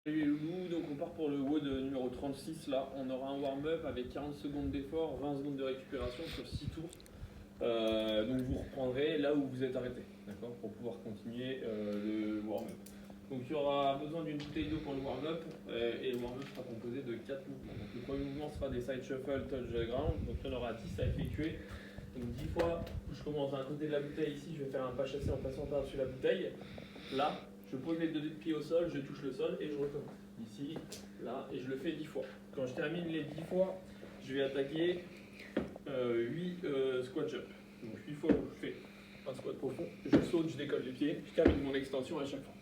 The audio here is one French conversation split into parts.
Salut les loulous, donc on part pour le WOD numéro 36 là, on aura un warm-up avec 40 secondes d'effort, 20 secondes de récupération sur 6 tours. Donc vous reprendrez là où vous êtes arrêté, d'accord, pour pouvoir continuer le warm-up. Donc il y aura besoin d'une bouteille d'eau pour le warm-up et le warm-up sera composé de 4 mouvements. Donc le premier mouvement sera des side shuffle, touch the ground, donc il y en aura 10 à effectuer. Donc 10 fois, je commence d'un côté de la bouteille ici, je vais faire un pas chassé en passant par-dessus la bouteille. Là, je pose les deux pieds au sol, je touche le sol et je recommence. Ici, là, et je le fais 10 fois. Quand je termine les 10 fois, je vais attaquer 8 squat jump. Donc 8 fois où je fais un squat profond, je saute, je décolle les pieds, je termine mon extension à chaque fois.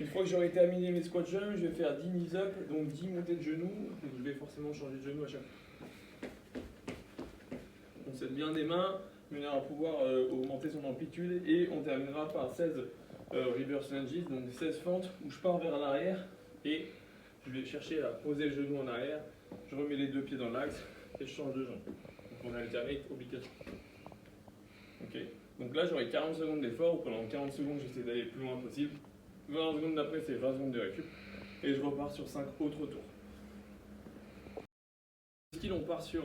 Une fois que j'aurai terminé mes squat jump, je vais faire 10 knees up, donc 10 montées de genoux, donc je vais forcément changer de genou à chaque fois. On s'aide bien des mains, mais on va pouvoir augmenter son amplitude et on terminera par 16 reverse lunges, donc 16 fentes où je pars vers l'arrière et je vais chercher à poser le genou en arrière, je remets les deux pieds dans l'axe et je change de jambe. Donc on alternate obligatoire. Ok. Donc là j'aurai 40 secondes d'effort où pendant 40 secondes j'essaie d'aller le plus loin possible. 20 secondes d'après c'est 20 secondes de récup et je repars sur 5 autres tours. On part sur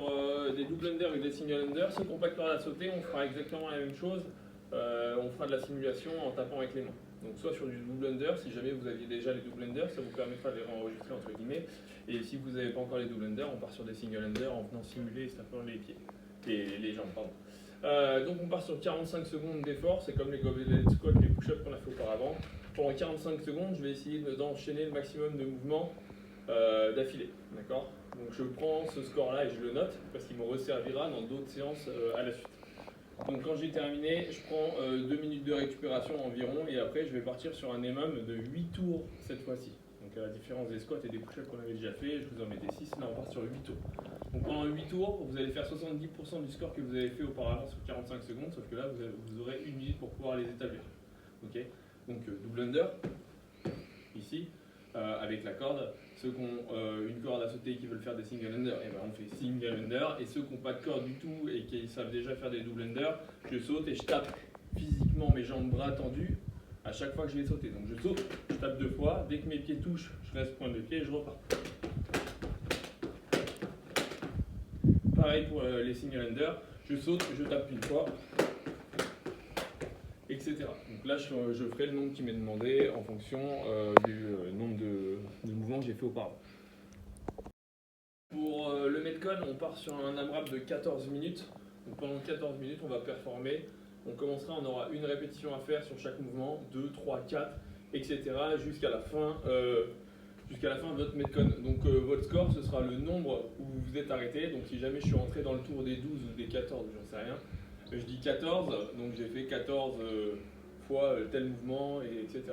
des double under et des single under. Ceux qui n'ont pas de corde à sauter, on fera exactement la même chose. On fera de la simulation en tapant avec les mains. Donc soit sur du double under, si jamais vous aviez déjà les double under, ça vous permettra de les enregistrer entre guillemets. Et si vous n'avez pas encore les double under, on part sur des single under en venant simuler et se tapant les pieds, les jambes. Pardon. Donc on part sur 45 secondes d'effort, c'est comme les goblet squats, les push-ups qu'on a fait auparavant. Pendant 45 secondes, je vais essayer d'enchaîner le maximum de mouvements d'affilée. D'accord ? Donc je prends ce score-là et je le note parce qu'il me resservira dans d'autres séances à la suite. Donc quand j'ai terminé, je prends 2 minutes de récupération environ et après je vais partir sur un EMOM de 8 tours cette fois-ci. Donc à la différence des squats et des push-ups qu'on avait déjà fait, je vous en mettais 6, là on part sur 8 tours. Donc pendant 8 tours, vous allez faire 70% du score que vous avez fait auparavant sur 45 secondes, sauf que là vous aurez 1 minute pour pouvoir les établir. Ok. Donc double under, ici, avec la corde. Ceux qui ont une corde à sauter et qui veulent faire des single under, et ben on fait single under. Et ceux qui n'ont pas de corde du tout et qui savent déjà faire des double under, je saute et je tape physiquement mes jambes bras tendus à chaque fois que je vais sauter. Donc je saute, je tape 2 fois, dès que mes pieds touchent, je reste point de pied et je repars. Pareil pour les single under, je saute, je tape une fois, etc. Donc là, je ferai le nombre qui m'est demandé en fonction du nombre de mouvements que j'ai fait auparavant. Pour le Metcon, on part sur un AMRAP de 14 minutes. Donc pendant 14 minutes, on va performer. On commencera, on aura une répétition à faire sur chaque mouvement, 2, 3, 4, etc. jusqu'à la fin de votre Metcon. Donc votre score, ce sera le nombre où vous vous êtes arrêté. Donc si jamais je suis rentré dans le tour des 12 ou des 14, j'en sais rien. Je dis 14, donc j'ai fait 14 fois tel mouvement, et etc.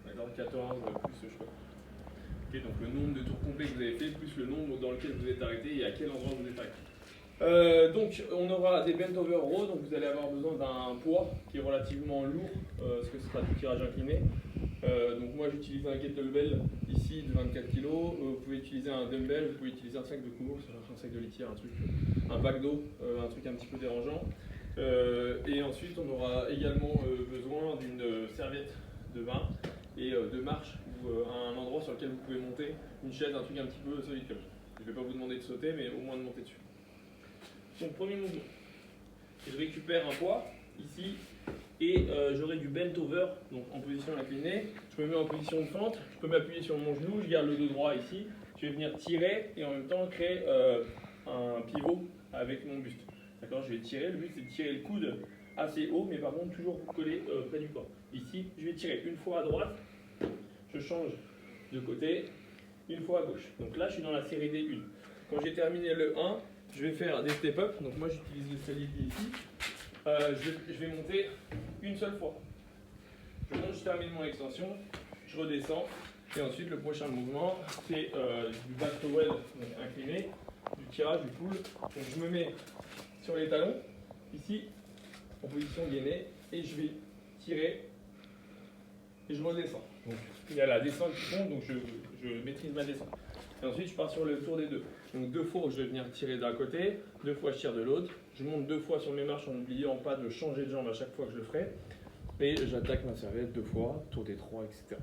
D'accord, 14 plus je crois. Okay, donc le nombre de tours complets que vous avez fait, plus le nombre dans lequel vous êtes arrêté et à quel endroit vous êtes arrêté. Donc on aura des bent over row, donc vous allez avoir besoin d'un poids qui est relativement lourd, parce que ce sera du tirage incliné. Donc moi j'utilise un kettlebell ici de 24 kg, vous pouvez utiliser un dumbbell, vous pouvez utiliser un sac de course, un sac de litière, un pack d'eau, un truc un petit peu dérangeant. Et ensuite on aura également besoin d'une serviette de bain et de marche ou un endroit sur lequel vous pouvez monter, une chaise, un truc un petit peu solide comme ça. Je ne vais pas vous demander de sauter, mais au moins de monter dessus. Donc premier mouvement, je récupère un poids ici et j'aurai du bent over, donc en position inclinée. Je me mets en position de fente, je peux m'appuyer sur mon genou, je garde le dos droit ici, je vais venir tirer et en même temps créer un pivot avec mon buste. D'accord, je vais tirer, le but c'est de tirer le coude assez haut, mais par contre toujours collé près du corps. Ici, je vais tirer une fois à droite, je change de côté, une fois à gauche. Donc là, je suis dans la série des 1. Quand j'ai terminé le 1, je vais faire des step-up. Donc moi, j'utilise le stabilité ici. Je vais monter une seule fois. Je monte, je termine mon extension, je redescends. Et ensuite, le prochain mouvement, c'est du back towel incliné, du tirage, du pull. Donc je me mets sur les talons, ici, en position gainée, et je vais tirer et je redescends. Donc il y a la descente qui compte, donc je maîtrise ma descente. Et ensuite je pars sur le tour des 2. Donc 2 fois je vais venir tirer d'un côté, 2 fois je tire de l'autre. Je monte 2 fois sur mes marches en n'oubliant pas de changer de jambe à chaque fois que je le ferai. Et j'attaque ma serviette 2 fois, tour des 3, etc.